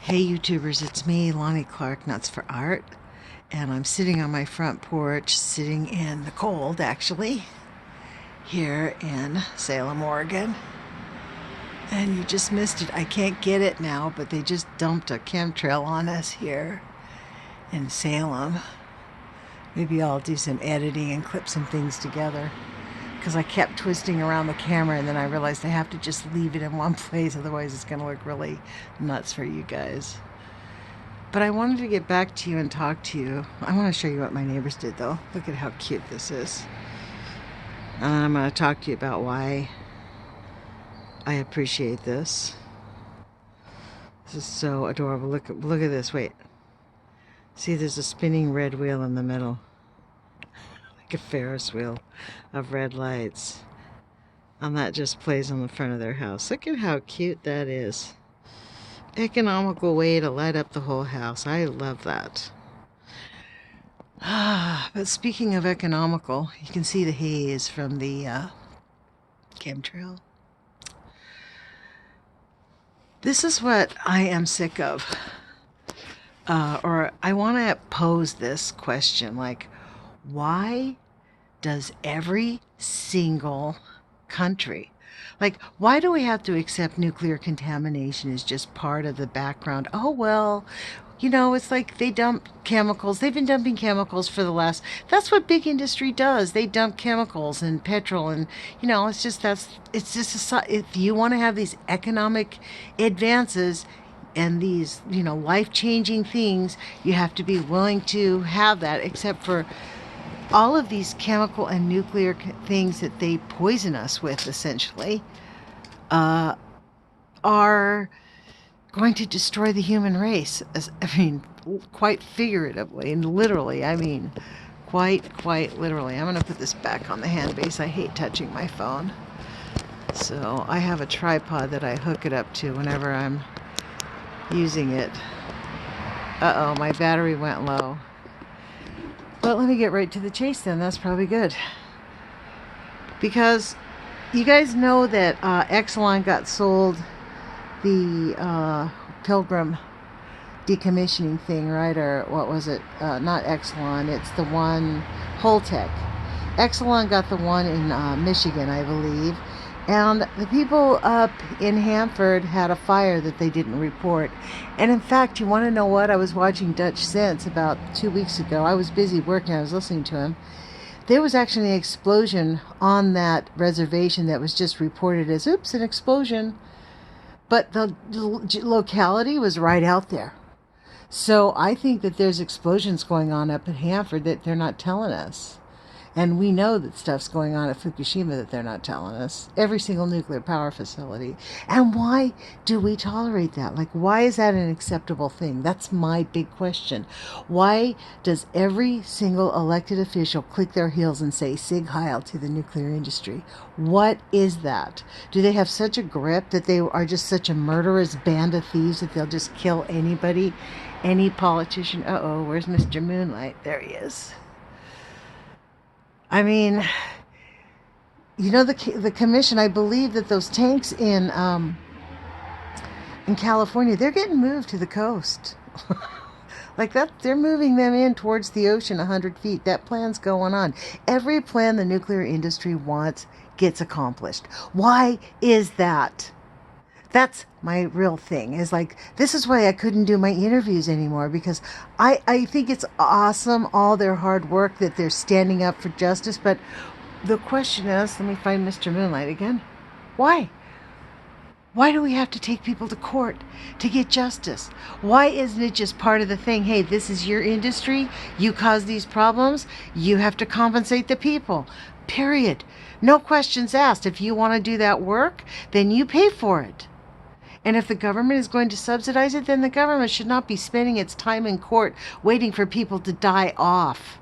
Hey YouTubers, it's me, Lonnie Clark, Nuts for Art, and I'm sitting on my front porch, sitting in the cold actually, here in Salem, Oregon. And you just missed it. I can't get it now, but they just dumped a chemtrail on us here in Salem. Maybe I'll do some editing and clip some things together, because I kept twisting around the camera and then I realized I have to just leave it in one place, otherwise it's going to look really nuts for you guys. But I wanted to get back to you and talk to you. I want to show you what my neighbors did though. Look at how cute this is. And I'm going to talk to you about why I appreciate this. This is so adorable. Look at this. Wait. See, there's a spinning red wheel in the middle. Like a Ferris wheel of red lights. And that just plays on the front of their house. Look at how cute that is. Economical way to light up the whole house. I love that. But speaking of economical, you can see the haze from the chemtrail. This is what I am sick of. Or I want to pose this question, like, why does every single country, like, why do we have to accept nuclear contamination as just part of the background? Oh, well, you know, it's like they dump chemicals. They've been dumping chemicals for the last, that's what big industry does. They dump chemicals and petrol and, you know, it's just, if you want to have these economic advances and these, you know, life-changing things, you have to be willing to have that, except for all of these chemical and nuclear things that they poison us with, essentially, are going to destroy the human race. I mean, quite figuratively and literally. I mean, quite literally. I'm going to put this back on the hand base. I hate touching my phone. So I have a tripod that I hook it up to whenever I'm using it. Uh-oh, my battery went low. But let me get right to the chase then. That's probably good. Because you guys know that Exelon got sold the Pilgrim decommissioning thing, right? Or what was it? Not Exelon. It's the one, Holtec. Exelon got the one in Michigan, I believe. And the people up in Hanford had a fire that they didn't report. And in fact, you want to know what? I was watching Dutch Sense about 2 weeks ago. I was busy working. I was listening to him. There was actually an explosion on that reservation that was just reported as, oops, an explosion. But the locality was right out there. So I think that there's explosions going on up at Hanford that they're not telling us. And we know that stuff's going on at Fukushima that they're not telling us. Every single nuclear power facility. And why do we tolerate that? Like, why is that an acceptable thing? That's my big question. Why does every single elected official click their heels and say Sig Heil to the nuclear industry? What is that? Do they have such a grip that they are just such a murderous band of thieves that they'll just kill anybody, any politician? Uh-oh, where's Mr. Moonlight? There he is. I mean, you know, the commission, I believe that those tanks in California, they're getting moved to the coast. Like that, they're moving them in towards the ocean 100 feet. That plan's going on. Every plan the nuclear industry wants gets accomplished. Why is that? That's my real thing, is like, this is why I couldn't do my interviews anymore, because I think it's awesome, all their hard work, that they're standing up for justice. But the question is, let me find Mr. Moonlight again. Why? Why do we have to take people to court to get justice? Why isn't it just part of the thing? Hey, this is your industry. You cause these problems. You have to compensate the people. Period. No questions asked. If you want to do that work, then you pay for it. And if the government is going to subsidize it, then the government should not be spending its time in court waiting for people to die off.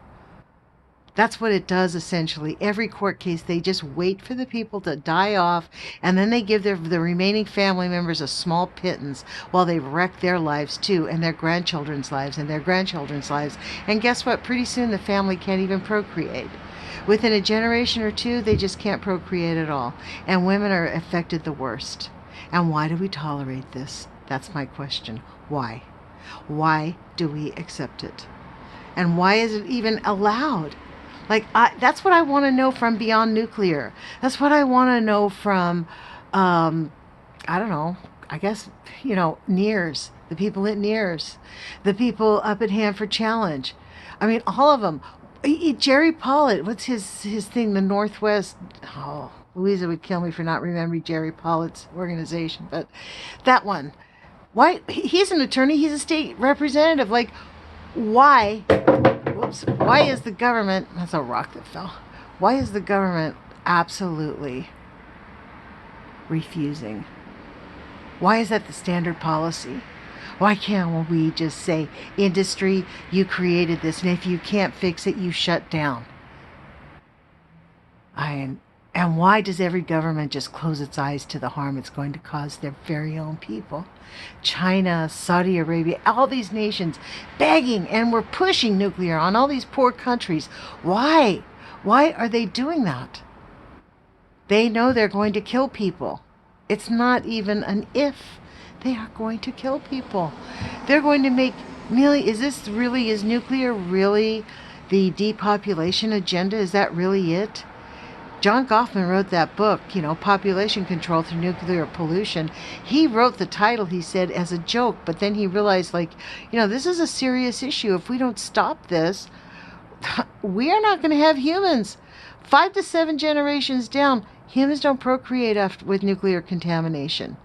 That's what it does, essentially. Every court case, they just wait for the people to die off, and then they give the remaining family members a small pittance while they wreck their lives too, and their grandchildren's lives, and their grandchildren's lives. And guess what? Pretty soon the family can't even procreate. Within a generation or two, they just can't procreate at all. And women are affected the worst. And why do we tolerate this? That's my question. Why? Why do we accept it? And why is it even allowed? Like, that's what I want to know from Beyond Nuclear. That's what I want to know from, I don't know, I guess, NEARS, the people at NEARS, the people up at Hanford Challenge. I mean, all of them. Jerry Pollitt, what's his thing, the Northwest, oh, Louisa would kill me for not remembering Jerry Pollitt's organization, but that one. Why? He's an attorney, he's a state representative. Like, why is the government, that's a rock that fell, why is the government absolutely refusing? Why is that the standard policy? Why can't we just say, industry, you created this, and if you can't fix it, you shut down? And why does every government just close its eyes to the harm it's going to cause their very own people? China, Saudi Arabia, all these nations begging, and we're pushing nuclear on all these poor countries. Why? Why are they doing that? They know they're going to kill people. It's not even an if. They are going to kill people. They're going to make millions. Is nuclear really the depopulation agenda? Is that really it? John Goffman wrote that book, Population Control Through Nuclear Pollution. He wrote the title, he said, as a joke, but then he realized, this is a serious issue. If we don't stop this, we are not going to have humans. 5 to 7 generations down, humans don't procreate with nuclear contamination.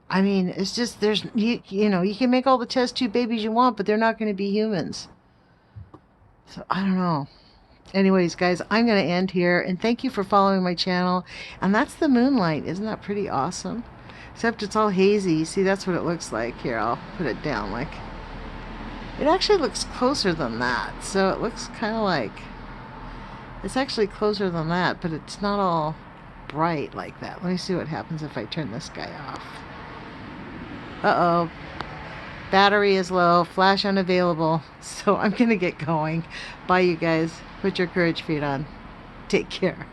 I mean, it's just, you can make all the test tube babies you want, but they're not going to be humans. So, I don't know. Anyways, guys, I'm going to end here, and thank you for following my channel. And that's the moonlight. Isn't that pretty awesome? Except it's all hazy. See, that's what it looks like. Here, I'll put it down. It actually looks closer than that. So it looks kind of like, it's actually closer than that, but it's not all bright like that. Let me see what happens if I turn this guy off. Uh-oh. Battery is low, flash unavailable, so I'm gonna get going. Bye, you guys. Put your courage feet on. Take care.